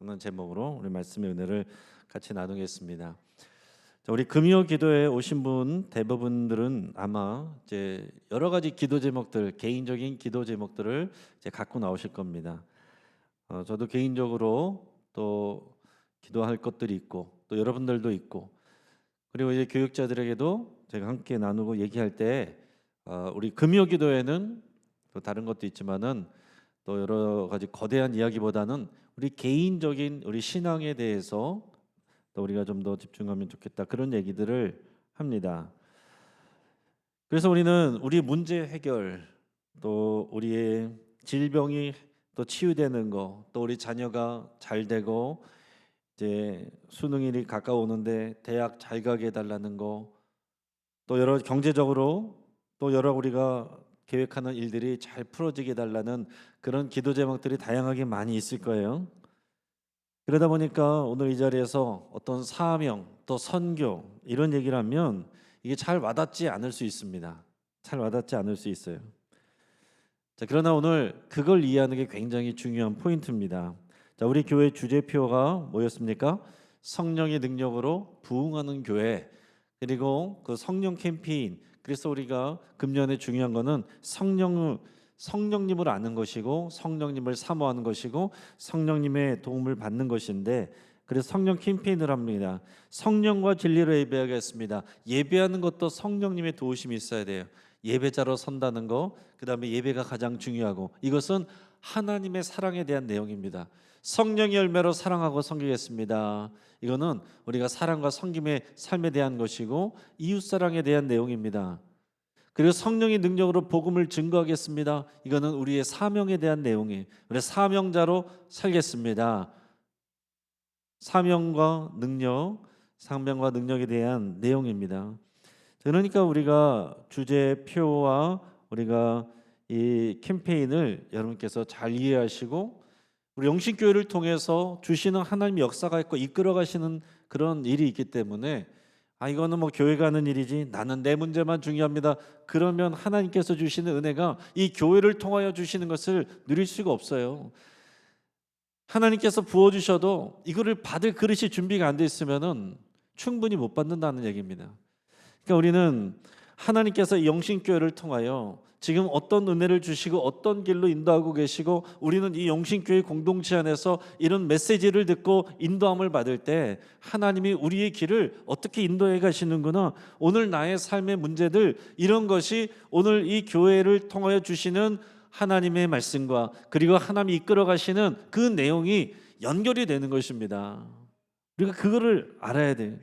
하는 제목으로 우리 말씀의 은혜를 같이 나누겠습니다. 자, 우리 금요 기도에 오신 분 대부분들은 아마 이제 여러 가지 기도 제목들, 개인적인 기도 제목들을 이제 갖고 나오실 겁니다. 저도 개인적으로 또 기도할 것들이 있고 또 여러분들도 있고, 그리고 이제 교육자들에게도 제가 함께 나누고 얘기할 때 우리 금요 기도에는 또 다른 것도 있지만은 또 여러 가지 거대한 이야기보다는 우리 개인적인 우리 신앙에 대해서 또 우리가 좀 더 집중하면 좋겠다, 그런 얘기들을 합니다. 그래서 우리는 우리 문제 해결, 또 우리의 질병이 또 치유되는 거, 또 우리 자녀가 잘 되고 이제 수능일이 가까우는데 대학 잘 가게 해달라는 거, 또 여러 경제적으로 또 여러 우리가 계획하는 일들이 잘 풀어지게 해달라는 그런 기도 제목들이 다양하게 많이 있을 거예요. 그러다 보니까 오늘 이 자리에서 어떤 사명 또 선교 이런 얘기를 하면 이게 잘 와닿지 않을 수 있습니다. 잘 와닿지 않을 수 있어요. 자, 그러나 오늘 그걸 이해하는 게 굉장히 중요한 포인트입니다. 자, 우리 교회 주제표가 뭐였습니까? 성령의 능력으로 부흥하는 교회, 그리고 그 성령 캠페인. 그래서 우리가 금년에 중요한 거는 성령님을 아는 것이고 성령님을 사모하는 것이고 성령님의 도움을 받는 것인데, 그래서 성령 캠페인을 합니다. 성령과 진리로 예배하겠습니다. 예배하는 것도 성령님의 도우심이 있어야 돼요. 예배자로 선다는 거, 그 다음에 예배가 가장 중요하고, 이것은 하나님의 사랑에 대한 내용입니다. 성령의 열매로 사랑하고 섬기겠습니다. 이거는 우리가 사랑과 섬김의 삶에 대한 것이고 이웃사랑에 대한 내용입니다. 그리고 성령의 능력으로 복음을 증거하겠습니다. 이거는 우리의 사명에 대한 내용이에요. 우리 사명자로 살겠습니다. 사명과 능력에 대한 내용입니다. 그러니까 우리가 주제표와 우리가 이 캠페인을 여러분께서 잘 이해하시고, 우리 영신교회를 통해서 주시는 하나님의 역사가 있고 이끌어 가시는 그런 일이 있기 때문에 이거는 뭐 교회가 하는 일이지, 나는 내 문제만 중요합니다, 그러면 하나님께서 주시는 은혜가 이 교회를 통하여 주시는 것을 누릴 수가 없어요. 하나님께서 부어주셔도 이거를 받을 그릇이 준비가 안 돼 있으면은 충분히 못 받는다는 얘기입니다. 그러니까 우리는 하나님께서 이 영신교회를 통하여 지금 어떤 은혜를 주시고 어떤 길로 인도하고 계시고, 우리는 이 영신교회 공동체 안에서 이런 메시지를 듣고 인도함을 받을 때 하나님이 우리의 길을 어떻게 인도해 가시는구나, 오늘 나의 삶의 문제들, 이런 것이 오늘 이 교회를 통하여 주시는 하나님의 말씀과 그리고 하나님이 이끌어 가시는 그 내용이 연결이 되는 것입니다. 우리가 그거를 알아야 돼요.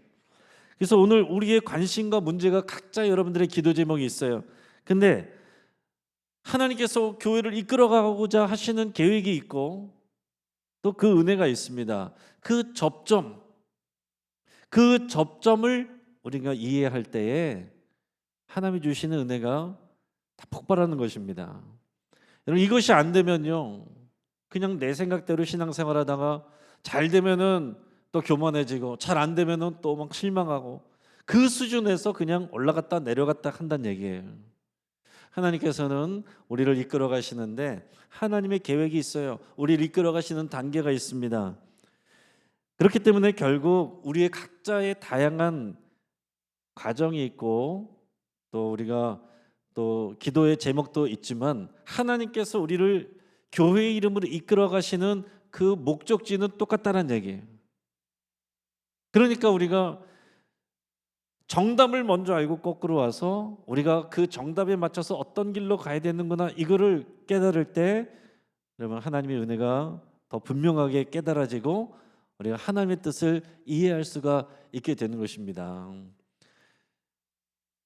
그래서 오늘 우리의 관심과 문제가 각자 여러분들의 기도 제목이 있어요. 근데 하나님께서 교회를 이끌어가고자 하시는 계획이 있고 또 그 은혜가 있습니다. 그 접점을 우리가 이해할 때에 하나님이 주시는 은혜가 다 폭발하는 것입니다. 여러분, 이것이 안 되면요, 그냥 내 생각대로 신앙생활하다가 잘 되면은 또 교만해지고 잘 안 되면은 또 막 실망하고, 그 수준에서 그냥 올라갔다 내려갔다 한다는 얘기예요. 하나님께서는 우리를 이끌어 가시는데 하나님의 계획이 있어요. 우리를 이끌어 가시는 단계가 있습니다. 그렇기 때문에 결국 우리의 각자의 다양한 과정이 있고 또 우리가 또 기도의 제목도 있지만, 하나님께서 우리를 교회의 이름으로 이끌어 가시는 그 목적지는 똑같다는 얘기예요. 그러니까 우리가 정답을 먼저 알고 거꾸로 와서 우리가 그 정답에 맞춰서 어떤 길로 가야 되는구나, 이거를 깨달을 때 여러분, 하나님의 은혜가 더 분명하게 깨달아지고 우리가 하나님의 뜻을 이해할 수가 있게 되는 것입니다.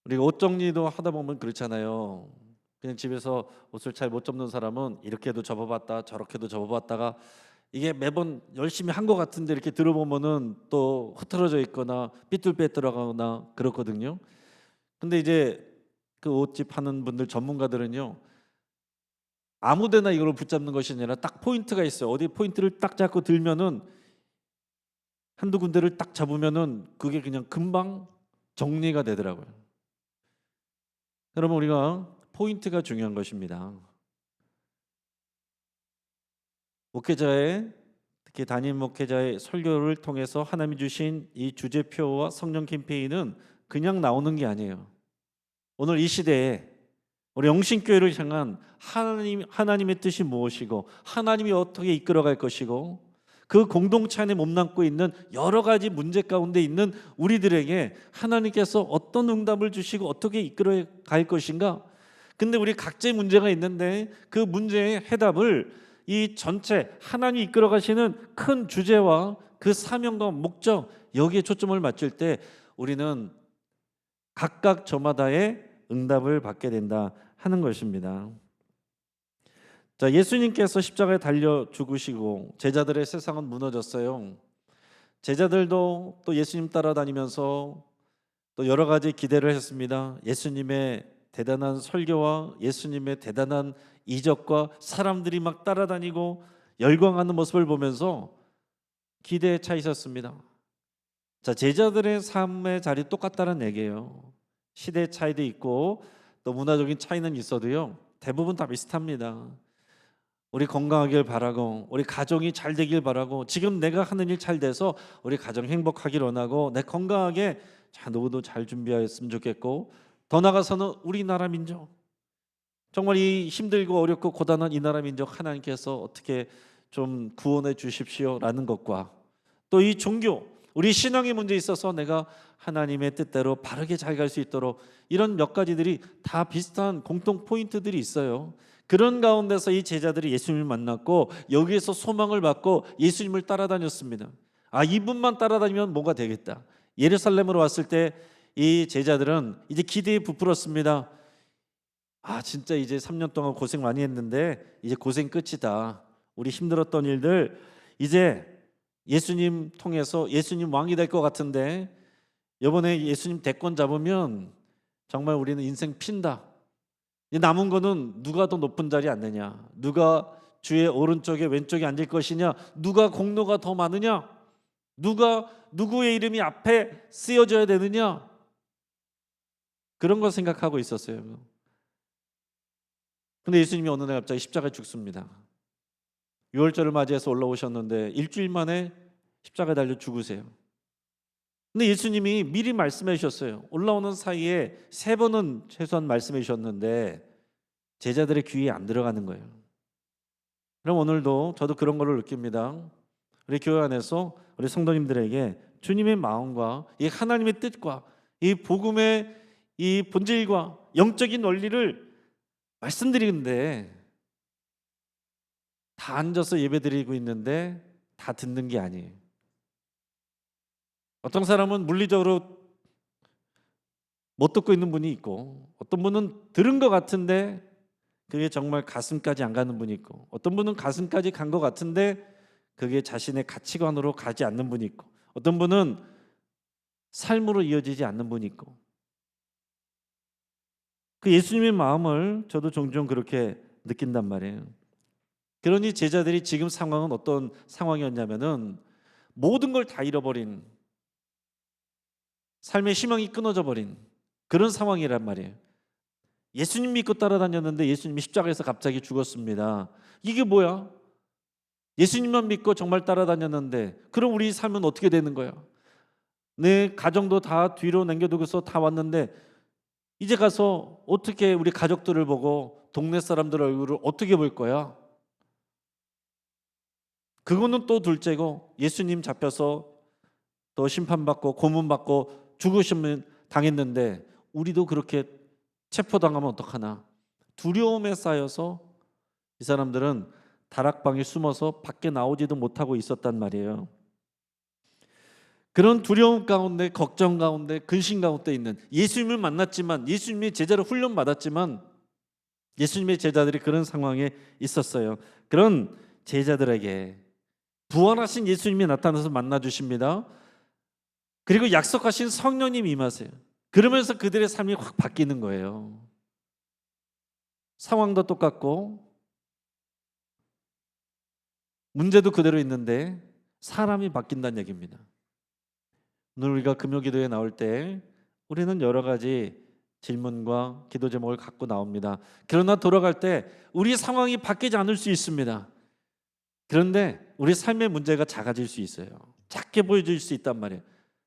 우리가 옷 정리도 하다 보면 그렇잖아요. 그냥 집에서 옷을 잘 못 접는 사람은 이렇게도 접어봤다 저렇게도 접어봤다가 이게 매번 열심히 한 것 같은데 이렇게 들어보면은 또 흐트러져 있거나 삐뚤빼뚤하거나 그렇거든요. 근데 이제 그 옷집 하는 분들, 전문가들은요, 아무데나 이걸 붙잡는 것이 아니라 딱 포인트가 있어요. 어디 포인트를 딱 잡고 들면은 한두 군데를 딱 잡으면은 그게 그냥 금방 정리가 되더라고요. 여러분, 우리가 포인트가 중요한 것입니다. 목회자의 특히 담임 목회자의 설교를 통해서 하나님이 주신 이 주제표와 성령 캠페인은 그냥 나오는 게 아니에요. 오늘 이 시대에 우리 영신교회를 향한 하나님의 뜻이 무엇이고 하나님이 어떻게 이끌어갈 것이고 그 공동체 안에 몸담고 있는 여러 가지 문제 가운데 있는 우리들에게 하나님께서 어떤 응답을 주시고 어떻게 이끌어갈 것인가. 근데 우리 각자의 문제가 있는데 그 문제의 해답을 이 전체 하나님이 이끌어가시는 큰 주제와 그 사명과 목적, 여기에 초점을 맞출 때 우리는 각각 저마다의 응답을 받게 된다 하는 것입니다. 자, 예수님께서 십자가에 달려 죽으시고 제자들의 세상은 무너졌어요. 제자들도 또 예수님 따라다니면서 또 여러 가지 기대를 했습니다. 예수님의 대단한 설교와 예수님의 대단한 이적과 사람들이 막 따라다니고 열광하는 모습을 보면서 기대에 차 있었습니다. 자, 제자들의 삶의 자리 똑같다는 얘기예요. 시대 차이도 있고 또 문화적인 차이는 있어도요, 대부분 다 비슷합니다. 우리 건강하길 바라고, 우리 가정이 잘 되길 바라고, 지금 내가 하는 일 잘 돼서 우리 가정 행복하길 원하고, 내 건강하게 노후도 잘 준비했으면 좋겠고, 더 나아가서는 우리나라 민족, 정말 이 힘들고 어렵고 고단한 이 나라 민족 하나님께서 어떻게 좀 구원해 주십시오라는 것과, 또 이 종교, 우리 신앙의 문제에 있어서 내가 하나님의 뜻대로 바르게 잘 갈 수 있도록, 이런 몇 가지들이 다 비슷한 공통 포인트들이 있어요. 그런 가운데서 이 제자들이 예수님을 만났고 여기에서 소망을 받고 예수님을 따라다녔습니다. 아, 이분만 따라다니면 뭐가 되겠다. 예루살렘으로 왔을 때 이 제자들은 이제 기대에 부풀었습니다. 아, 진짜 이제 3년 동안 고생 많이 했는데 이제 고생 끝이다. 우리 힘들었던 일들 이제 예수님 통해서 예수님 왕이 될 것 같은데, 이번에 예수님 대권 잡으면 정말 우리는 인생 핀다. 남은 거는 누가 더 높은 자리에 앉느냐, 누가 주의 오른쪽에 왼쪽에 앉을 것이냐, 누가 공로가 더 많으냐, 누가 누구의 이름이 앞에 쓰여져야 되느냐, 그런 거 생각하고 있었어요. 근데 예수님이 어느 날 갑자기 십자가에 죽습니다. 유월절을 맞이해서 올라오셨는데 일주일 만에 십자가에 달려 죽으세요. 근데 예수님이 미리 말씀해 주셨어요. 올라오는 사이에 3번은 최소한 말씀해 주셨는데 제자들의 귀에 안 들어가는 거예요. 그럼 오늘도 저도 그런 거를 느낍니다. 우리 교회 안에서 우리 성도님들에게 주님의 마음과 이 하나님의 뜻과 이 복음의 이 본질과 영적인 원리를 말씀드리는데 다 앉아서 예배드리고 있는데 다 듣는 게 아니에요. 어떤 사람은 물리적으로 못 듣고 있는 분이 있고, 어떤 분은 들은 것 같은데 그게 정말 가슴까지 안 가는 분이 있고, 어떤 분은 가슴까지 간 것 같은데 그게 자신의 가치관으로 가지 않는 분이 있고, 어떤 분은 삶으로 이어지지 않는 분이 있고, 그 예수님의 마음을 저도 종종 그렇게 느낀단 말이에요. 그러니 제자들이 지금 상황은 어떤 상황이었냐면은 모든 걸 다 잃어버린, 삶의 희망이 끊어져 버린 그런 상황이란 말이에요. 예수님 믿고 따라다녔는데 예수님이 십자가에서 갑자기 죽었습니다. 이게 뭐야? 예수님만 믿고 정말 따라다녔는데 그럼 우리 삶은 어떻게 되는 거야? 내 가정도 다 뒤로 남겨두고서 다 왔는데 이제 가서 어떻게 우리 가족들을 보고 동네 사람들 얼굴을 어떻게 볼 거야? 그거는 또 둘째고, 예수님 잡혀서 또 심판받고 고문받고 죽으시면 당했는데 우리도 그렇게 체포당하면 어떡하나. 두려움에 쌓여서 이 사람들은 다락방에 숨어서 밖에 나오지도 못하고 있었단 말이에요. 그런 두려움 가운데, 걱정 가운데, 근심 가운데 있는, 예수님을 만났지만, 예수님의 제자로 훈련받았지만 예수님의 제자들이 그런 상황에 있었어요. 그런 제자들에게 부활하신 예수님이 나타나서 만나주십니다. 그리고 약속하신 성령님이 임하세요. 그러면서 그들의 삶이 확 바뀌는 거예요. 상황도 똑같고 문제도 그대로 있는데 사람이 바뀐다는 얘기입니다. 오늘 우리가 금요기도에 나올 때 우리는 여러 가지 질문과 기도 제목을 갖고 나옵니다. 그러나 돌아갈 때 우리 상황이 바뀌지 않을 수 있습니다. 그런데 우리 삶의 문제가 작아질 수 있어요. 작게 보여질 수 있단 말이에요.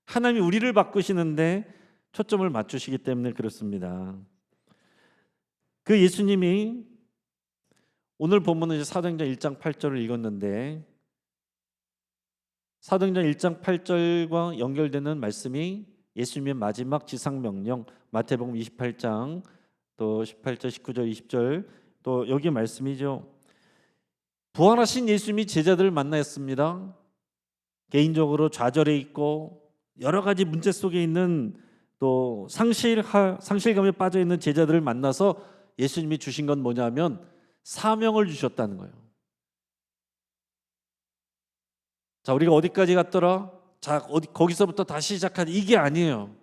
하나님이 우리를 바꾸시는데 초점을 맞추시기 때문에 그렇습니다. 그 예수님이 오늘 본문은 이제 사도행전 1장 8절을 읽었는데 사도행전 1장 8절과 연결되는 말씀이 예수님의 마지막 지상 명령 마태복음 28장 또 18절, 19절, 20절 또 여기 말씀이죠. 부활하신 예수님이 제자들을 만나였습니다. 개인적으로 좌절해 있고 여러 가지 문제 속에 있는 또 상실감에 빠져 있는 제자들을 만나서 예수님이 주신 건 뭐냐면 사명을 주셨다는 거예요. 자, 우리가 어디까지 갔더라? 자, 거기서부터 다시 시작하는 이게 아니에요.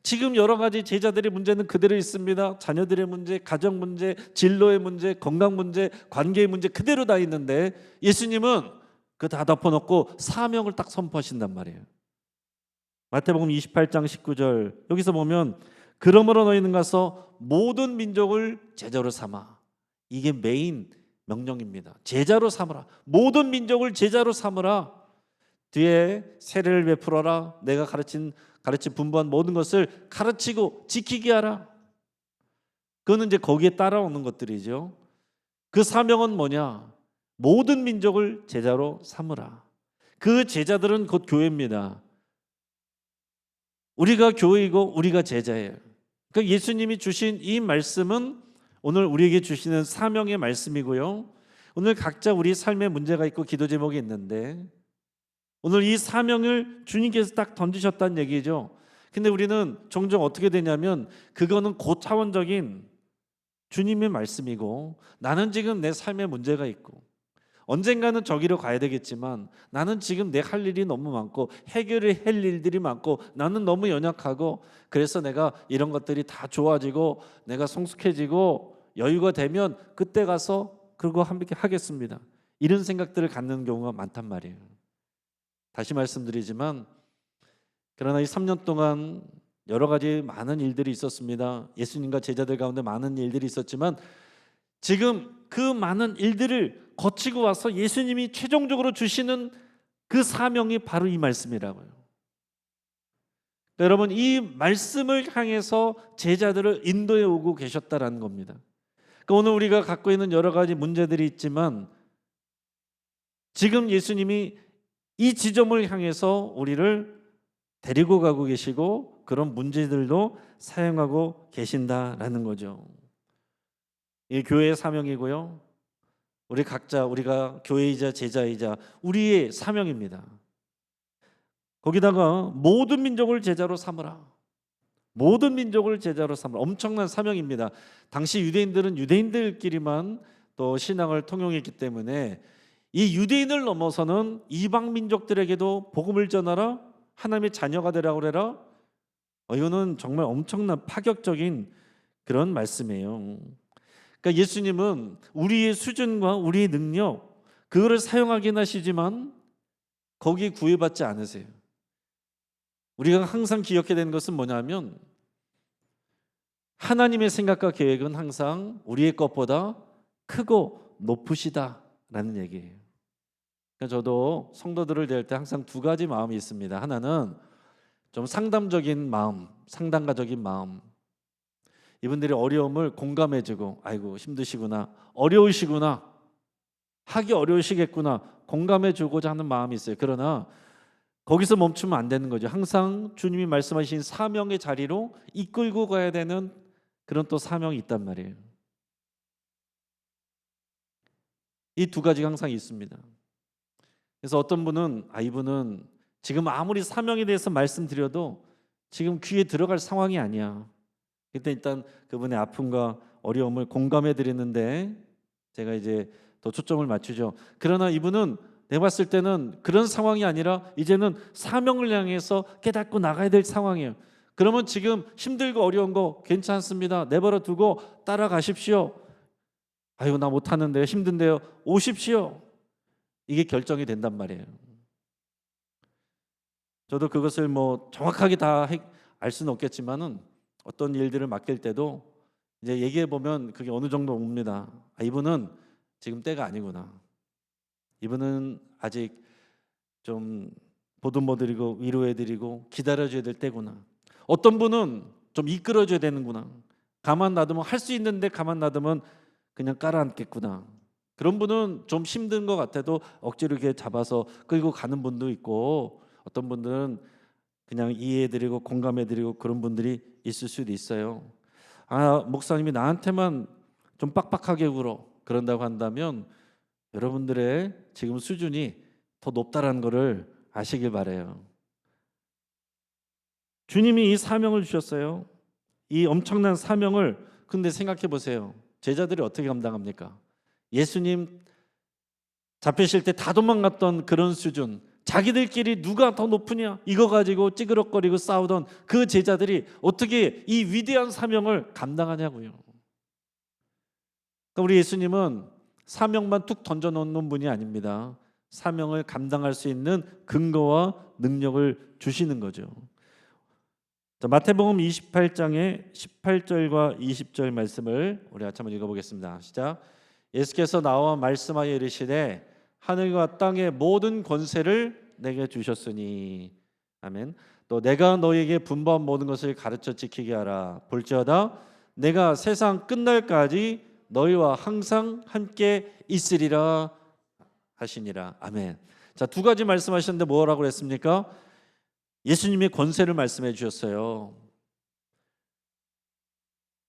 지금 여러 가지 제자들의 문제는 그대로 있습니다. 자녀들의 문제, 가정 문제, 진로의 문제, 건강 문제, 관계의 문제 그대로 다 있는데 예수님은 그 다 덮어놓고 사명을 딱 선포하신단 말이에요. 마태복음 28장 19절 여기서 보면 그러므로 너희는 가서 모든 민족을 제자로 삼아. 이게 메인 명령입니다. 제자로 삼으라. 모든 민족을 제자로 삼으라. 뒤에 세례를 베풀어라. 내가 가르치 분부한 모든 것을 가르치고 지키게 하라. 그거는 이제 거기에 따라오는 것들이죠. 그 사명은 뭐냐? 모든 민족을 제자로 삼으라. 그 제자들은 곧 교회입니다. 우리가 교회이고 우리가 제자예요. 그러니까 예수님이 주신 이 말씀은 오늘 우리에게 주시는 사명의 말씀이고요. 오늘 각자 우리 삶에 문제가 있고 기도 제목이 있는데 오늘 이 사명을 주님께서 딱 던지셨다는 얘기죠. 근데 우리는 종종 어떻게 되냐면 그거는 고차원적인 주님의 말씀이고 나는 지금 내 삶에 문제가 있고 언젠가는 저기로 가야 되겠지만 나는 지금 내 할 일이 너무 많고 해결을 할 일들이 많고 나는 너무 연약하고 그래서 내가 이런 것들이 다 좋아지고 내가 성숙해지고 여유가 되면 그때 가서 그거 함께 하겠습니다. 이런 생각들을 갖는 경우가 많단 말이에요. 다시 말씀드리지만 그러나 이 3년 동안 여러 가지 많은 일들이 있었습니다. 예수님과 제자들 가운데 많은 일들이 있었지만 지금 그 많은 일들을 거치고 와서 예수님이 최종적으로 주시는 그 사명이 바로 이 말씀이라고요. 여러분 이 말씀을 향해서 제자들을 인도해 오고 계셨다라는 겁니다. 그러니까 오늘 우리가 갖고 있는 여러 가지 문제들이 있지만 지금 예수님이 이 지점을 향해서 우리를 데리고 가고 계시고 그런 문제들도 사용하고 계신다라는 거죠. 이 교회의 사명이고요. 우리 각자 우리가 교회이자 제자이자 우리의 사명입니다. 거기다가 모든 민족을 제자로 삼으라. 모든 민족을 제자로 삼으라. 엄청난 사명입니다. 당시 유대인들은 유대인들끼리만 또 신앙을 통용했기 때문에 이 유대인을 넘어서는 이방 민족들에게도 복음을 전하라. 하나님의 자녀가 되라고 그래라. 이거는 정말 엄청난 파격적인 그런 말씀이에요. 그러니까 예수님은 우리의 수준과 우리의 능력 그거를 사용하긴 하시지만 거기에 구애받지 않으세요. 우리가 항상 기억해야 되는 것은 뭐냐면 하나님의 생각과 계획은 항상 우리의 것보다 크고 높으시다라는 얘기예요. 그러니까 저도 성도들을 대할 때 항상 두 가지 마음이 있습니다. 하나는 좀 상담적인 마음, 상담가적인 마음. 이분들이 어려움을 공감해주고 아이고 힘드시구나, 어려우시구나, 하기 어려우시겠구나 공감해주고자 하는 마음이 있어요. 그러나 거기서 멈추면 안 되는 거죠. 항상 주님이 말씀하신 사명의 자리로 이끌고 가야 되는 그런 또 사명이 있단 말이에요. 이 두 가지가 항상 있습니다. 그래서 어떤 분은 이분은 지금 아무리 사명에 대해서 말씀드려도 지금 귀에 들어갈 상황이 아니야. 그때 일단 그분의 아픔과 어려움을 공감해 드리는데 제가 이제 더 초점을 맞추죠. 그러나 이분은 내가 봤을 때는 그런 상황이 아니라 이제는 사명을 향해서 깨닫고 나가야 될 상황이에요. 그러면 지금 힘들고 어려운 거 괜찮습니다. 내버려 두고 따라가십시오. 아이고 나 못하는데요, 힘든데요, 오십시오. 이게 결정이 된단 말이에요. 저도 그것을 뭐 정확하게 다 알 수는 없겠지만은 어떤 일들을 맡길 때도 이제 얘기해 보면 그게 어느 정도 옵니다. 이분은 지금 때가 아니구나. 이분은 아직 좀 보듬어드리고 위로해드리고 기다려줘야 될 때구나. 어떤 분은 좀 이끌어줘야 되는구나. 가만 놔두면 할 수 있는데 가만 놔두면 그냥 깔아앉겠구나. 그런 분은 좀 힘든 것 같아도 억지로 이렇게 잡아서 끌고 가는 분도 있고, 어떤 분들은 그냥 이해해드리고 공감해드리고 그런 분들이 있을 수도 있어요. 아, 목사님이 나한테만 좀 빡빡하게 굴어 그런다고 한다면 여러분들의 지금 수준이 더 높다라는 것을 아시길 바래요. 주님이 이 사명을 주셨어요. 이 엄청난 사명을, 근데 생각해 보세요. 제자들이 어떻게 감당합니까? 예수님 잡히실 때 다 도망갔던 그런 수준, 자기들끼리 누가 더 높으냐 이거 가지고 찌그럭거리고 싸우던 그 제자들이 어떻게 이 위대한 사명을 감당하냐고요. 그러니까 우리 예수님은 사명만 툭 던져놓는 분이 아닙니다. 사명을 감당할 수 있는 근거와 능력을 주시는 거죠. 자, 마태복음 28장의 18절과 20절 말씀을 우리 같이 한번 읽어보겠습니다. 시작. 예수께서 나와 말씀하여 이르시되 하늘과 땅의 모든 권세를 내게 주셨으니, 아멘. 또 내가 너에게 분부한 모든 것을 가르쳐 지키게 하라. 볼지어다 내가 세상 끝날까지 너희와 항상 함께 있으리라 하시니라. 아멘. 자, 두 가지 말씀하셨는데 뭐라고 그랬습니까? 예수님의 권세를 말씀해 주셨어요.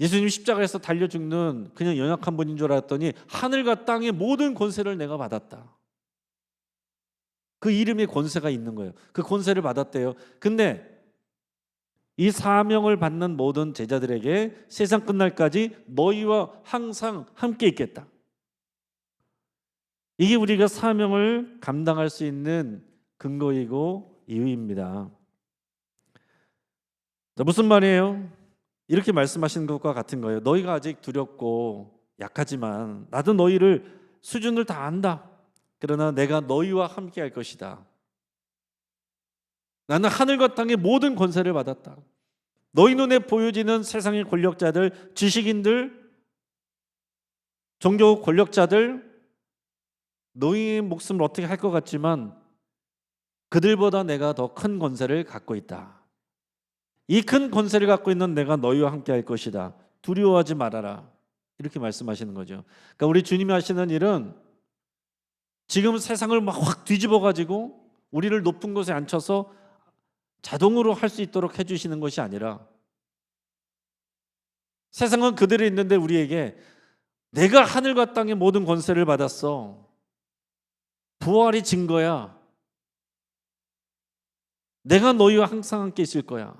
예수님 십자가에서 달려 죽는 그냥 연약한 분인 줄 알았더니 하늘과 땅의 모든 권세를 내가 받았다. 그 이름에 권세가 있는 거예요. 그 권세를 받았대요. 근데 이 사명을 받는 모든 제자들에게 세상 끝날까지 너희와 항상 함께 있겠다. 이게 우리가 사명을 감당할 수 있는 근거이고 이유입니다. 자, 무슨 말이에요? 이렇게 말씀하시는 것과 같은 거예요. 너희가 아직 두렵고 약하지만 나도 너희를 수준을 다 안다. 그러나 내가 너희와 함께 할 것이다. 나는 하늘과 땅의 모든 권세를 받았다. 너희 눈에 보여지는 세상의 권력자들, 지식인들, 종교 권력자들, 너희의 목숨을 어떻게 할 것 같지만 그들보다 내가 더 큰 권세를 갖고 있다. 이 큰 권세를 갖고 있는 내가 너희와 함께 할 것이다. 두려워하지 말아라. 이렇게 말씀하시는 거죠. 그러니까 우리 주님이 하시는 일은 지금 세상을 막 확 뒤집어 가지고 우리를 높은 곳에 앉혀서 자동으로 할 수 있도록 해주시는 것이 아니라, 세상은 그대로 있는데 우리에게 내가 하늘과 땅의 모든 권세를 받았어. 부활이 증거야. 내가 너희와 항상 함께 있을 거야.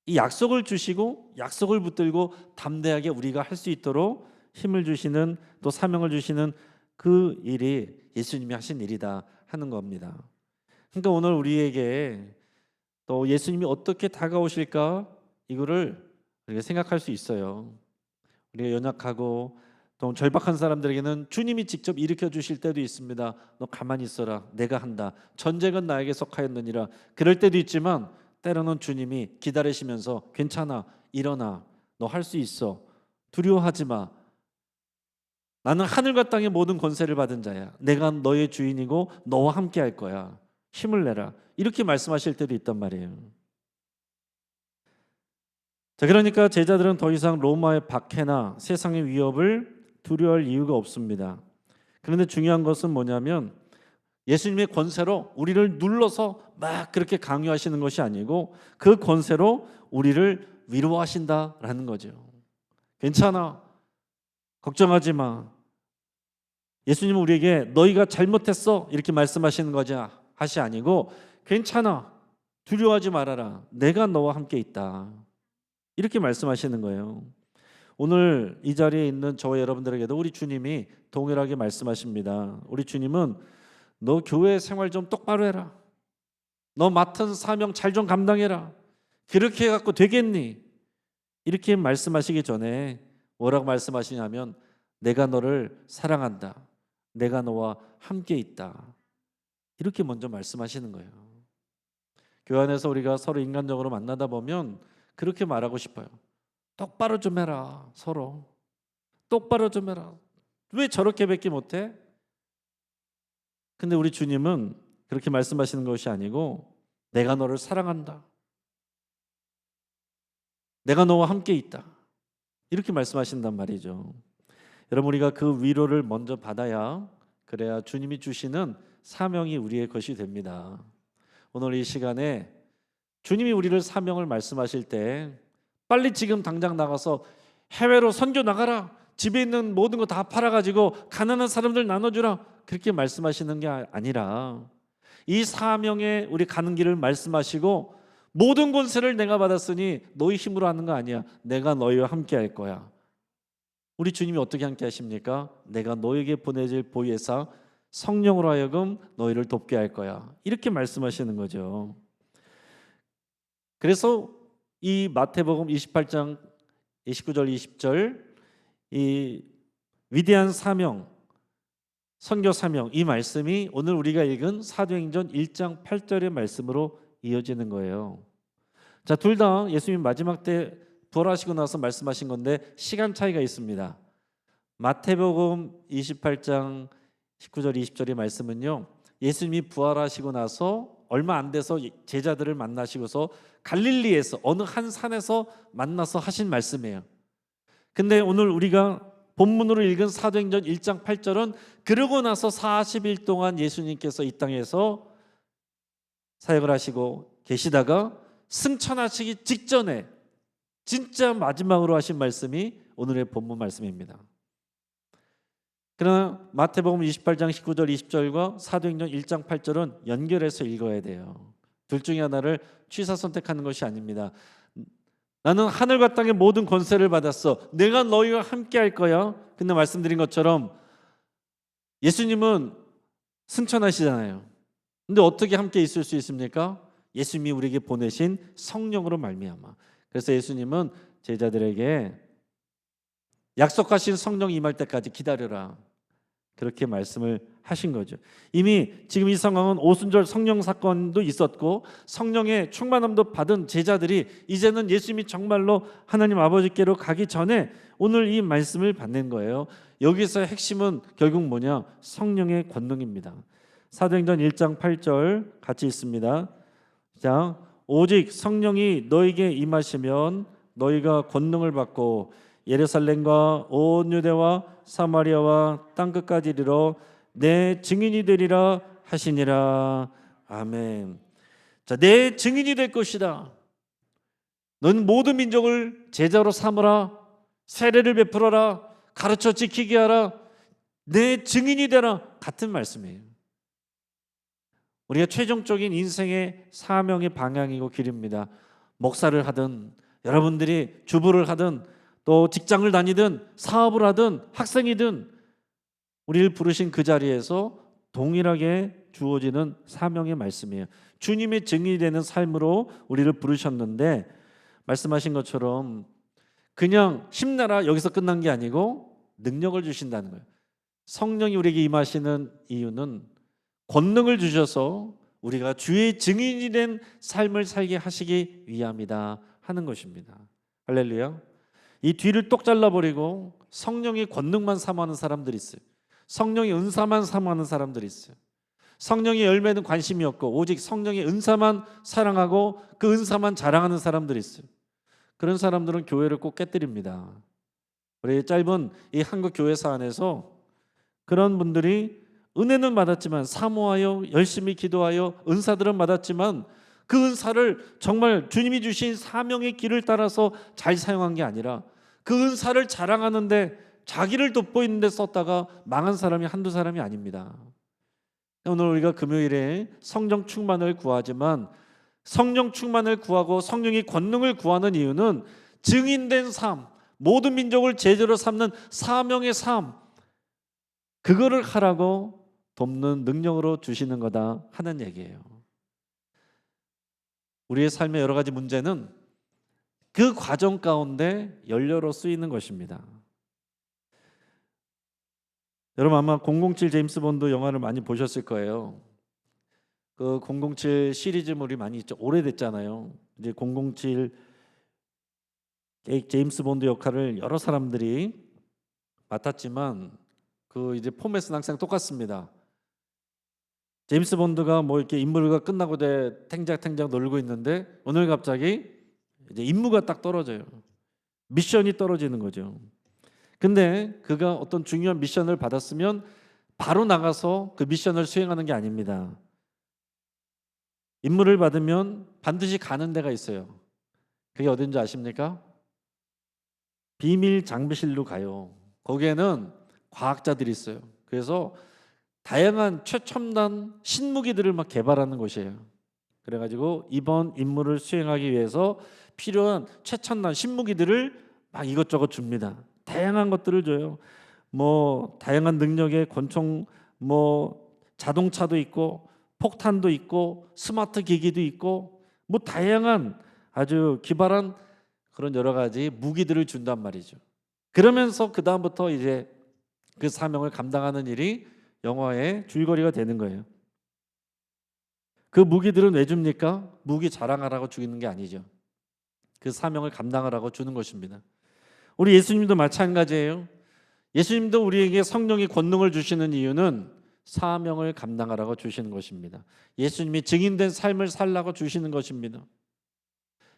이 약속을 주시고 약속을 붙들고 담대하게 우리가 할 수 있도록 힘을 주시는, 또 사명을 주시는 그 일이 예수님이 하신 일이다 하는 겁니다. 그러니까 오늘 우리에게 또 예수님이 어떻게 다가오실까, 이거를 우리가 생각할 수 있어요. 우리가 연약하고 또 절박한 사람들에게는 주님이 직접 일으켜 주실 때도 있습니다. 너 가만히 있어라, 내가 한다. 전쟁은 나에게 속하였느니라. 그럴 때도 있지만 때로는 주님이 기다리시면서 괜찮아, 일어나, 너 할 수 있어, 두려워하지 마. 나는 하늘과 땅의 모든 권세를 받은 자야. 내가 너의 주인이고 너와 함께 할 거야. 힘을 내라. 이렇게 말씀하실 때도 있단 말이에요. 자, 그러니까 제자들은 더 이상 로마의 박해나 세상의 위협을 두려워할 이유가 없습니다. 그런데 중요한 것은 뭐냐면 예수님의 권세로 우리를 눌러서 막 그렇게 강요하시는 것이 아니고 그 권세로 우리를 위로하신다라는 거죠. 괜찮아, 걱정하지 마. 예수님은 우리에게 너희가 잘못했어 이렇게 말씀하시는 것이 아니고 괜찮아, 두려워하지 말아라, 내가 너와 함께 있다, 이렇게 말씀하시는 거예요. 오늘 이 자리에 있는 저와 여러분들에게도 우리 주님이 동일하게 말씀하십니다. 우리 주님은 너 교회 생활 좀 똑바로 해라. 너 맡은 사명 잘 좀 감당해라. 그렇게 해갖고 되겠니? 이렇게 말씀하시기 전에 뭐라고 말씀하시냐면 내가 너를 사랑한다. 내가 너와 함께 있다. 이렇게 먼저 말씀하시는 거예요. 교회 안에서 우리가 서로 인간적으로 만나다 보면 그렇게 말하고 싶어요. 똑바로 좀 해라. 서로 똑바로 좀 해라. 왜 저렇게밖에 못해? 근데 우리 주님은 그렇게 말씀하시는 것이 아니고 내가 너를 사랑한다. 내가 너와 함께 있다. 이렇게 말씀하신단 말이죠. 여러분 우리가 그 위로를 먼저 받아야 그래야 주님이 주시는 사명이 우리의 것이 됩니다. 오늘 이 시간에 주님이 우리를 사명을 말씀하실 때 빨리 지금 당장 나가서 해외로 선교 나가라. 집에 있는 모든 거 다 팔아가지고 가난한 사람들 나눠주라. 그렇게 말씀하시는 게 아니라 이 사명에 우리 가는 길을 말씀하시고 모든 권세를 내가 받았으니 너희 힘으로 하는 거 아니야. 내가 너희와 함께 할 거야. 우리 주님이 어떻게 함께 하십니까? 내가 너에게 보내질 보혜사 성령으로 하여금 너희를 돕게 할 거야. 이렇게 말씀하시는 거죠. 그래서 이 마태복음 28장 29절 20절 이 위대한 사명 선교 사명 이 말씀이 오늘 우리가 읽은 사도행전 1장 8절의 말씀으로 이어지는 거예요. 자, 둘 다 예수님 마지막 때 부활하시고 나서 말씀하신 건데 시간 차이가 있습니다. 마태복음 28장 19절 20절의 말씀은요, 예수님이 부활하시고 나서 얼마 안 돼서 제자들을 만나시고서 갈릴리에서 어느 한 산에서 만나서 하신 말씀이에요. 근데 오늘 우리가 본문으로 읽은 사도행전 1장 8절은 그러고 나서 40일 동안 예수님께서 이 땅에서 사역을 하시고 계시다가 승천하시기 직전에 진짜 마지막으로 하신 말씀이 오늘의 본문 말씀입니다. 그러나 마태복음 28장 19절 20절과 사도행전 1장 8절은 연결해서 읽어야 돼요. 둘 중에 하나를 취사 선택하는 것이 아닙니다. 나는 하늘과 땅의 모든 권세를 받았어. 내가 너희와 함께 할 거야. 근데 말씀드린 것처럼 예수님은 승천하시잖아요. 근데 어떻게 함께 있을 수 있습니까? 예수님이 우리에게 보내신 성령으로 말미암아. 그래서 예수님은 제자들에게 약속하신 성령이 임할 때까지 기다려라. 그렇게 말씀을 하신 거죠. 이미 지금 이 상황은 오순절 성령 사건도 있었고 성령의 충만함도 받은 제자들이 이제는 예수님이 정말로 하나님 아버지께로 가기 전에 오늘 이 말씀을 받는 거예요. 여기서 핵심은 결국 뭐냐? 성령의 권능입니다. 사도행전 1장 8절 같이 있습니다. 자, 오직 성령이 너에게 임하시면 너희가 권능을 받고 예루살렘과 온 유대와 사마리아와 땅끝까지 이르러 내 증인이 되리라 하시니라. 아멘. 자, 내 증인이 될 것이다. 너는 모든 민족을 제자로 삼으라. 세례를 베풀어라. 가르쳐 지키게 하라. 내 증인이 되라. 같은 말씀이에요. 우리가 최종적인 인생의 사명의 방향이고 길입니다. 목사를 하든 여러분들이 주부를 하든 또 직장을 다니든 사업을 하든 학생이든 우리를 부르신 그 자리에서 동일하게 주어지는 사명의 말씀이에요. 주님의 증인이 되는 삶으로 우리를 부르셨는데 말씀하신 것처럼 그냥 힘내라 여기서 끝난 게 아니고 능력을 주신다는 거예요. 성령이 우리에게 임하시는 이유는 권능을 주셔서 우리가 주의 증인이 된 삶을 살게 하시기 위함이다 하는 것입니다. 할렐루야. 이 뒤를 똑 잘라버리고 성령의 권능만 사모하는 사람들이 있어요. 성령의 은사만 사모하는 사람들이 있어요. 성령의 열매는 관심이 없고 오직 성령의 은사만 사랑하고 그 은사만 자랑하는 사람들이 있어요. 그런 사람들은 교회를 꼭 깨뜨립니다. 우리 짧은 이 한국 교회사 안에서 그런 분들이 은혜는 받았지만 사모하여 열심히 기도하여 은사들은 받았지만 그 은사를 정말 주님이 주신 사명의 길을 따라서 잘 사용한 게 아니라 그 은사를 자랑하는데 자기를 돋보이는 데 썼다가 망한 사람이 한두 사람이 아닙니다. 오늘 우리가 금요일에 성령 충만을 구하지만 성령 충만을 구하고 성령의 권능을 구하는 이유는 증인된 삶, 모든 민족을 제자로 삼는 사명의 삶, 그거를 하라고 돕는 능력으로 주시는 거다 하는 얘기예요. 우리의 삶의 여러 가지 문제는 그 과정 가운데 연료로 쓰이는 것입니다. 여러분 아마 007 제임스 본드 영화를 많이 보셨을 거예요. 그 007 시리즈물이 많이 있죠. 오래됐잖아요. 이제 007 제임스 본드 역할을 여러 사람들이 맡았지만 그 이제 포맷은 항상 똑같습니다. 제임스 본드가 뭐 이렇게 임무가 끝나고 탱작탱작 놀고 있는데 오늘 갑자기 이제 임무가 딱 떨어져요. 미션이 떨어지는 거죠. 근데 그가 어떤 중요한 미션을 받았으면 바로 나가서 그 미션을 수행하는 게 아닙니다. 임무를 받으면 반드시 가는 데가 있어요. 그게 어딘지 아십니까? 비밀 장비실로 가요. 거기에는 과학자들이 있어요. 그래서 다양한 최첨단 신무기들을 막 개발하는 곳이에요. 그래가지고 이번 임무를 수행하기 위해서 필요한 최첨단 신무기들을 막 이것저것 줍니다. 다양한 것들을 줘요. 뭐 다양한 능력의 권총, 뭐 자동차도 있고 폭탄도 있고 스마트 기기도 있고 뭐 다양한 아주 기발한 그런 여러 가지 무기들을 준단 말이죠. 그러면서 그 다음부터 이제 그 사명을 감당하는 일이 영화의 줄거리가 되는 거예요. 그 무기들은 왜 줍니까? 무기 자랑하라고 주는 게 아니죠. 그 사명을 감당하라고 주는 것입니다. 우리 예수님도 마찬가지예요. 예수님도 우리에게 성령의 권능을 주시는 이유는 사명을 감당하라고 주시는 것입니다. 예수님이 증인된 삶을 살라고 주시는 것입니다.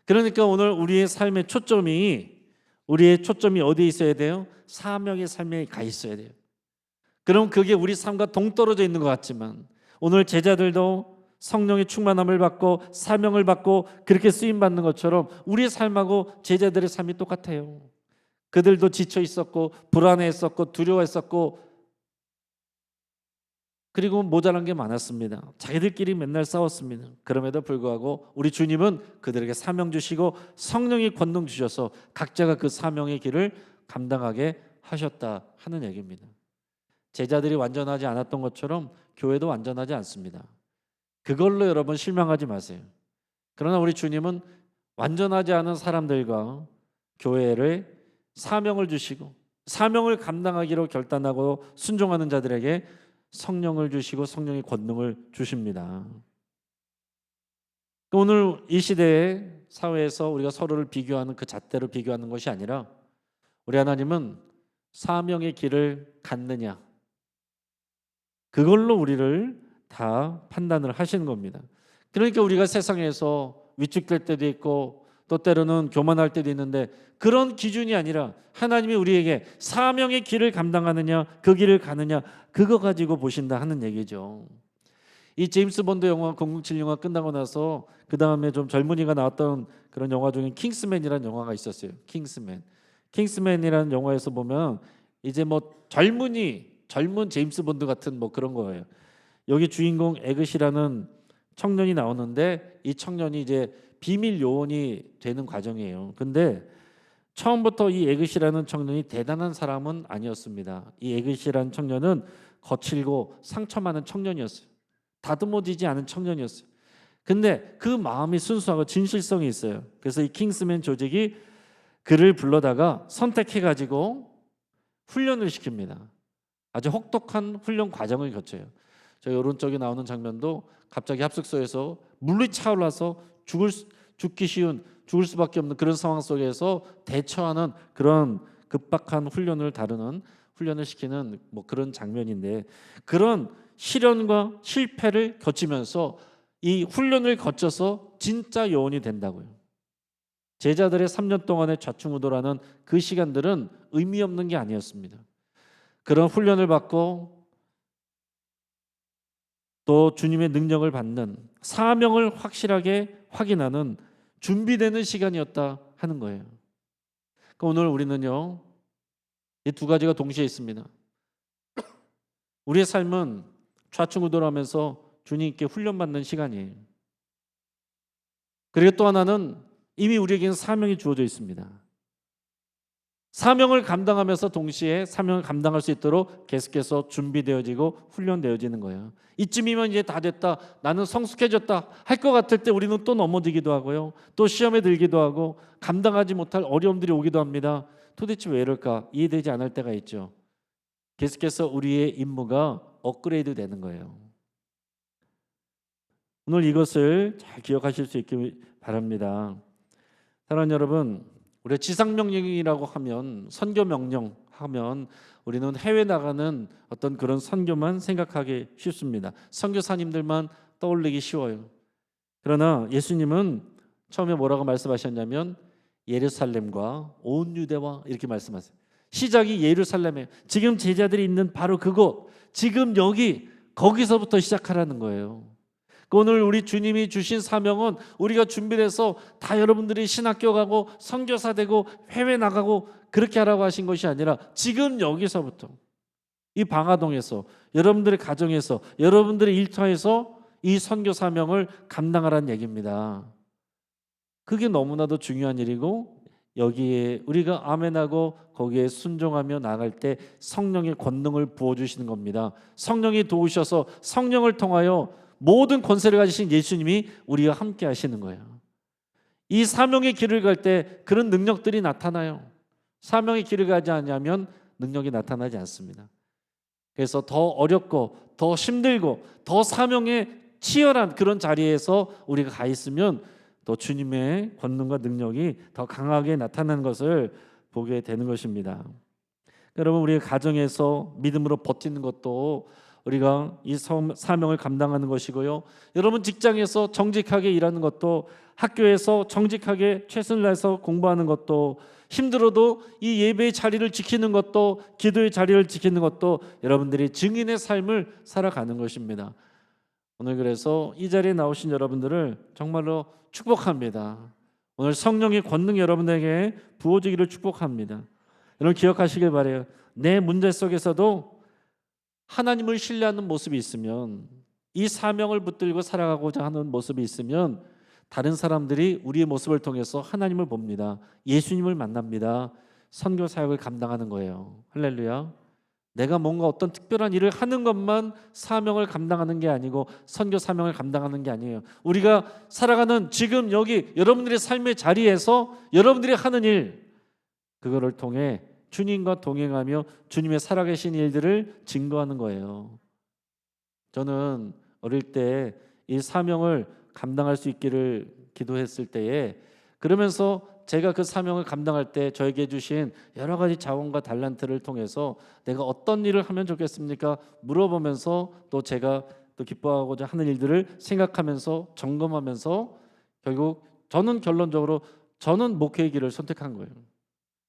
그러니까 오늘 우리의 삶의 초점이 어디에 있어야 돼요? 사명의 삶에 가 있어야 돼요. 그럼 그게 우리 삶과 동떨어져 있는 것 같지만 오늘 제자들도 성령의 충만함을 받고 사명을 받고 그렇게 쓰임 받는 것처럼 우리의 삶하고 제자들의 삶이 똑같아요. 그들도 지쳐 있었고 불안해했었고 두려워했었고 그리고 모자란 게 많았습니다. 자기들끼리 맨날 싸웠습니다. 그럼에도 불구하고 우리 주님은 그들에게 사명 주시고 성령의 권능 주셔서 각자가 그 사명의 길을 감당하게 하셨다 하는 얘기입니다. 제자들이 완전하지 않았던 것처럼 교회도 완전하지 않습니다. 그걸로 여러분 실망하지 마세요. 그러나 우리 주님은 완전하지 않은 사람들과 교회를 사명을 주시고 사명을 감당하기로 결단하고 순종하는 자들에게 성령을 주시고 성령의 권능을 주십니다. 오늘 이 시대의 사회에서 우리가 서로를 비교하는 그 잣대로 비교하는 것이 아니라 우리 하나님은 사명의 길을 갔느냐 그걸로 우리를 다 판단을 하시는 겁니다. 그러니까 우리가 세상에서 위축될 때도 있고 또 때로는 교만할 때도 있는데 그런 기준이 아니라 하나님이 우리에게 사명의 길을 감당하느냐 그 길을 가느냐 그거 가지고 보신다 하는 얘기죠. 이 제임스 본드 영화 007 영화 끝나고 나서 그 다음에 좀 젊은이가 나왔던 그런 영화 중에 킹스맨이라는 영화가 있었어요. 킹스맨이라는 영화에서 보면 이제 뭐 젊은 제임스 본드 같은 뭐 그런 거예요. 여기 주인공 에그시라는 청년이 나오는데 이 청년이 이제 비밀 요원이 되는 과정이에요. 근데 처음부터 이 에그시라는 청년이 대단한 사람은 아니었습니다. 이 에그시라는 청년은 거칠고 상처 많은 청년이었어요. 다듬어지지 않은 청년이었어요. 근데 그 마음이 순수하고 진실성이 있어요. 그래서 이 킹스맨 조직이 그를 불러다가 선택해가지고 훈련을 시킵니다. 아주 혹독한 훈련 과정을 거쳐요. 저희 오른쪽에 나오는 장면도 갑자기 합숙소에서 물이 차올라서 죽을 수밖에 없는 그런 상황 속에서 대처하는 그런 급박한 훈련을 시키는 뭐 그런 장면인데 그런 시련과 실패를 거치면서 이 훈련을 거쳐서 진짜 요원이 된다고요. 제자들의 3년 동안의 좌충우돌하는 그 시간들은 의미 없는 게 아니었습니다. 그런 훈련을 받고 또 주님의 능력을 받는 사명을 확실하게 확인하는 준비되는 시간이었다 하는 거예요. 그러니까 오늘 우리는요 이 두 가지가 동시에 있습니다. 우리의 삶은 좌충우돌하면서 주님께 훈련받는 시간이에요. 그리고 또 하나는 이미 우리에게는 사명이 주어져 있습니다. 사명을 감당하면서 동시에 사명을 감당할 수 있도록 계속해서 준비되어지고 훈련되어지는 거예요. 이쯤이면 이제 다 됐다, 나는 성숙해졌다 할 것 같을 때 우리는 또 넘어지기도 하고요, 또 시험에 들기도 하고 감당하지 못할 어려움들이 오기도 합니다. 도대체 왜 이럴까 이해되지 않을 때가 있죠. 계속해서 우리의 임무가 업그레이드 되는 거예요. 오늘 이것을 잘 기억하실 수 있길 바랍니다. 사랑하는 여러분, 우리 지상명령이라고 하면 선교명령 하면 우리는 해외 나가는 어떤 그런 선교만 생각하기 쉽습니다. 선교사님들만 떠올리기 쉬워요. 그러나 예수님은 처음에 뭐라고 말씀하셨냐면 예루살렘과 온 유대와 이렇게 말씀하세요. 시작이 예루살렘이에요. 지금 제자들이 있는 바로 그곳, 지금 여기, 거기서부터 시작하라는 거예요. 오늘 우리 주님이 주신 사명은 우리가 준비돼서 다 여러분들이 신학교 가고 선교사 되고 해외 나가고 그렇게 하라고 하신 것이 아니라 지금 여기서부터, 이 방화동에서, 여러분들의 가정에서, 여러분들의 일터에서 이 선교 사명을 감당하라는 얘기입니다. 그게 너무나도 중요한 일이고, 여기에 우리가 아멘하고 거기에 순종하며 나갈 때 성령의 권능을 부어주시는 겁니다. 성령이 도우셔서 성령을 통하여 모든 권세를 가지신 예수님이 우리와 함께 하시는 거예요. 이 사명의 길을 갈 때 그런 능력들이 나타나요. 사명의 길을 가지 않으면 능력이 나타나지 않습니다. 그래서 더 어렵고 더 힘들고 더 사명에 치열한 그런 자리에서 우리가 가 있으면 또 주님의 권능과 능력이 더 강하게 나타나는 것을 보게 되는 것입니다. 여러분, 우리의 가정에서 믿음으로 버티는 것도 우리가 이 사명을 감당하는 것이고요. 여러분 직장에서 정직하게 일하는 것도, 학교에서 정직하게 최선을 다해서 공부하는 것도, 힘들어도 이 예배의 자리를 지키는 것도, 기도의 자리를 지키는 것도 여러분들이 증인의 삶을 살아가는 것입니다. 오늘 그래서 이 자리에 나오신 여러분들을 정말로 축복합니다. 오늘 성령의 권능 여러분에게 부어지기를 축복합니다. 여러분 기억하시길 바라요. 내 문제 속에서도 하나님을 신뢰하는 모습이 있으면, 이 사명을 붙들고 살아가고자 하는 모습이 있으면 다른 사람들이 우리의 모습을 통해서 하나님을 봅니다. 예수님을 만납니다. 선교 사역을 감당하는 거예요. 할렐루야. 내가 뭔가 어떤 특별한 일을 하는 것만 사명을 감당하는 게 아니고 선교 사명을 감당하는 게 아니에요. 우리가 살아가는 지금 여기 여러분들의 삶의 자리에서 여러분들이 하는 일, 그거를 통해 주님과 동행하며 주님의 살아계신 일들을 증거하는 거예요. 저는 어릴 때 이 사명을 감당할 수 있기를 기도했을 때에, 그러면서 제가 그 사명을 감당할 때 저에게 주신 여러 가지 자원과 달란트를 통해서 내가 어떤 일을 하면 좋겠습니까? 물어보면서 또 제가 또 기뻐하고자 하는 일들을 생각하면서 점검하면서 결국 저는 결론적으로 저는 목회의 길을 선택한 거예요.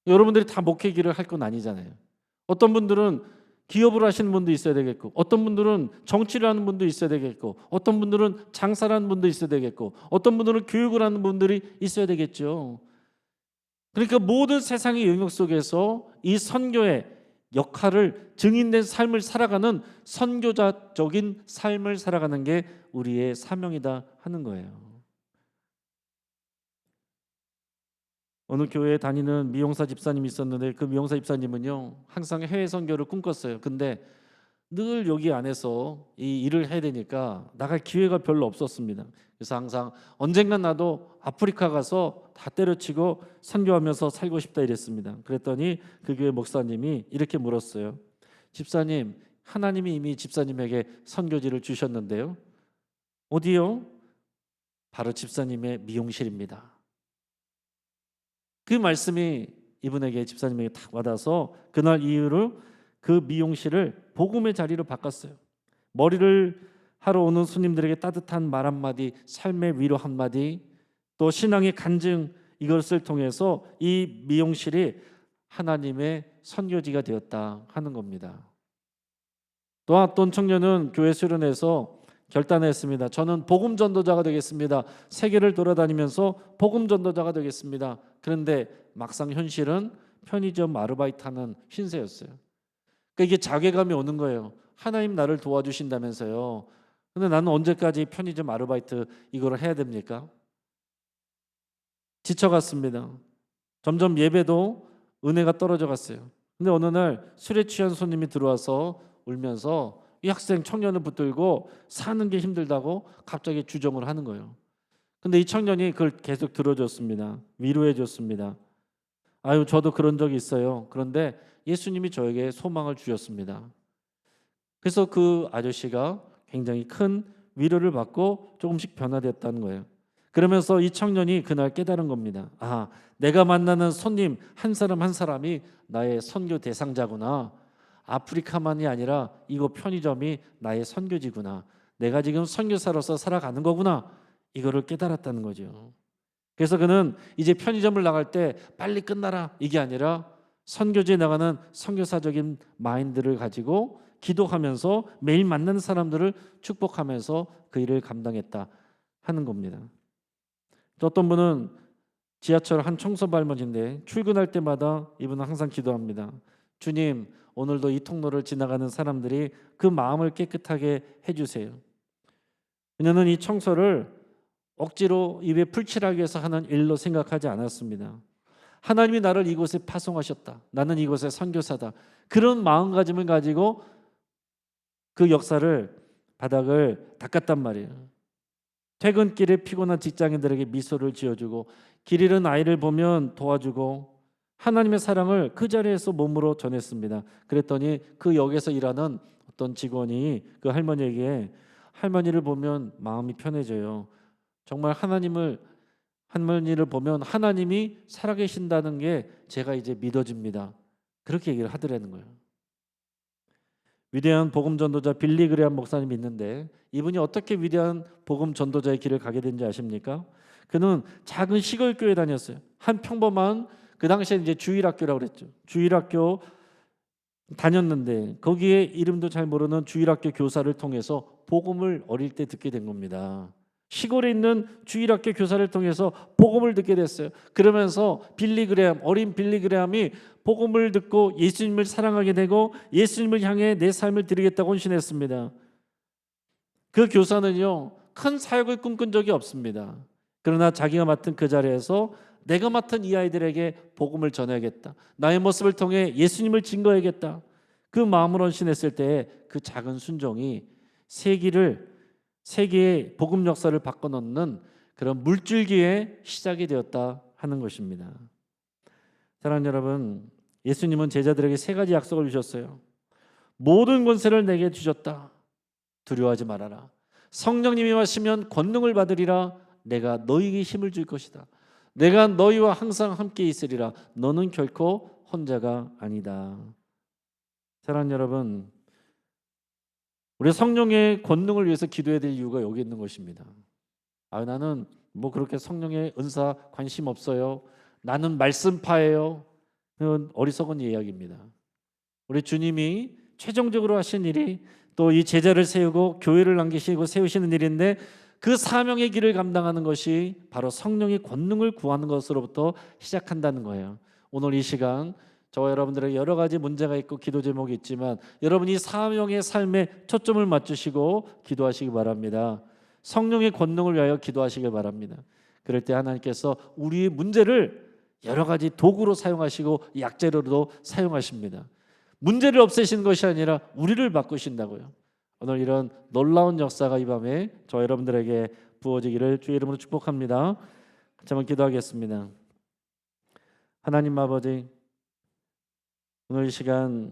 여러분들이 다 목회의 길을 할 건 아니잖아요. 어떤 분들은 기업을 하시는 분도 있어야 되겠고, 어떤 분들은 정치를 하는 분도 있어야 되겠고, 어떤 분들은 장사를 하는 분도 있어야 되겠고, 어떤 분들은 교육을 하는 분들이 있어야 되겠죠. 그러니까 모든 세상의 영역 속에서 이 선교의 역할을, 증인된 삶을 살아가는 선교자적인 삶을 살아가는 게 우리의 사명이다 하는 거예요. 어느 교회에 다니는 미용사 집사님이 있었는데, 그 미용사 집사님은요 항상 해외 선교를 꿈꿨어요. 근데 늘 여기 안에서 이 일을 해야 되니까 나갈 기회가 별로 없었습니다. 그래서 항상 언젠간 나도 아프리카 가서 다 때려치고 선교하면서 살고 싶다 이랬습니다. 그랬더니 그 교회 목사님이 이렇게 물었어요. 집사님, 하나님이 이미 집사님에게 선교지를 주셨는데요. 어디요? 바로 집사님의 미용실입니다. 그 말씀이 이분에게, 집사님에게 딱 와닿아서 그날 이후로 그 미용실을 복음의 자리로 바꿨어요. 머리를 하러 오는 손님들에게 따뜻한 말 한마디, 삶의 위로 한마디, 또 신앙의 간증, 이것을 통해서 이 미용실이 하나님의 선교지가 되었다 하는 겁니다. 또 어떤 청년은 교회 수련회에서 결단했습니다. 저는 복음 전도자가 되겠습니다. 세계를 돌아다니면서 복음 전도자가 되겠습니다. 그런데 막상 현실은 편의점 아르바이트하는 신세였어요. 그러니까 이게 자괴감이 오는 거예요. 하나님 나를 도와주신다면서요. 근데 나는 언제까지 편의점 아르바이트 이거를 해야 됩니까? 지쳐갔습니다. 점점 예배도 은혜가 떨어져 갔어요. 근데 어느 날 술에 취한 손님이 들어와서 울면서 이 학생 청년을 붙들고 사는 게 힘들다고 갑자기 주정을 하는 거예요. 근데 이 청년이 그걸 계속 들어줬습니다. 위로해 줬습니다. 아유, 저도 그런 적이 있어요. 그런데 예수님이 저에게 소망을 주셨습니다. 그래서 그 아저씨가 굉장히 큰 위로를 받고 조금씩 변화됐다는 거예요. 그러면서 이 청년이 그날 깨달은 겁니다. 아, 내가 만나는 손님 한 사람 한 사람이 나의 선교 대상자구나. 아프리카만이 아니라 이곳 편의점이 나의 선교지구나. 내가 지금 선교사로서 살아가는 거구나. 이거를 깨달았다는 거죠. 그래서 그는 이제 편의점을 나갈 때 빨리 끝나라 이게 아니라 선교지에 나가는 선교사적인 마인드를 가지고 기도하면서 매일 만나는 사람들을 축복하면서 그 일을 감당했다 하는 겁니다. 또 어떤 분은 지하철 한 청소부 할머니인데 출근할 때마다 이분은 항상 기도합니다. 주님, 오늘도 이 통로를 지나가는 사람들이 그 마음을 깨끗하게 해주세요. 그녀는 이 청소를 억지로 입에 풀칠하기 위해서 하는 일로 생각하지 않았습니다. 하나님이 나를 이곳에 파송하셨다. 나는 이곳의 선교사다. 그런 마음가짐을 가지고 그 역사를 바닥을 닦았단 말이에요. 퇴근길에 피곤한 직장인들에게 미소를 지어주고 길 잃은 아이를 보면 도와주고 하나님의 사랑을 그 자리에서 몸으로 전했습니다. 그랬더니 그 역에서 일하는 어떤 직원이 그 할머니에게 할머니를 보면 마음이 편해져요. 정말 할머니를 보면 하나님이 살아계신다는 게 제가 이제 믿어집니다. 그렇게 얘기를 하더라는 거예요. 위대한 복음 전도자 빌리 그레함 목사님이 있는데 이분이 어떻게 위대한 복음 전도자의 길을 가게 된지 아십니까? 그는 작은 시골 교회 다녔어요. 한 평범한 그 당시에 이제 주일학교라고 그랬죠. 주일학교 다녔는데 거기에 이름도 잘 모르는 주일학교 교사를 통해서 복음을 어릴 때 듣게 된 겁니다. 시골에 있는 주일학교 교사를 통해서 복음을 듣게 됐어요. 그러면서 어린 빌리 그레함이 복음을 듣고 예수님을 사랑하게 되고 예수님을 향해 내 삶을 드리겠다고 헌신했습니다. 그 교사는요, 큰 사역을 꿈꾼 적이 없습니다. 그러나 자기가 맡은 그 자리에서 내가 맡은 이 아이들에게 복음을 전해야겠다. 나의 모습을 통해 예수님을 증거해야겠다. 그 마음으로 헌신했을 때 그 작은 순종이 세계의 복음 역사를 바꿔놓는 그런 물줄기의 시작이 되었다 하는 것입니다. 사랑하는 여러분, 예수님은 제자들에게 세 가지 약속을 주셨어요. 모든 권세를 내게 주셨다. 두려워하지 말아라. 성령님이 와시면 권능을 받으리라. 내가 너희에게 힘을 줄 것이다. 내가 너희와 항상 함께 있으리라. 너는 결코 혼자가 아니다. 사랑하는 여러분, 우리 성령의 권능을 위해서 기도해야 될 이유가 여기 있는 것입니다. 나는 그렇게 성령의 은사 관심 없어요. 나는 말씀파예요. 그건 어리석은 이야기입니다. 우리 주님이 최종적으로 하신 일이 또 이 제자를 세우고 교회를 남기시고 세우시는 일인데 그 사명의 길을 감당하는 것이 바로 성령의 권능을 구하는 것으로부터 시작한다는 거예요. 오늘 이 시간 저와 여러분들에게 여러 가지 문제가 있고 기도 제목이 있지만 여러분이 사명의 삶에 초점을 맞추시고 기도하시기 바랍니다. 성령의 권능을 위하여 기도하시기 바랍니다. 그럴 때 하나님께서 우리의 문제를 여러 가지 도구로 사용하시고 약재로도 사용하십니다. 문제를 없애시는 것이 아니라 우리를 바꾸신다고요. 오늘 이런 놀라운 역사가 이 밤에 저 여러분들에게 부어지기를 주의 이름으로 축복합니다. 같이 한번 기도하겠습니다. 하나님 아버지, 오늘 이 시간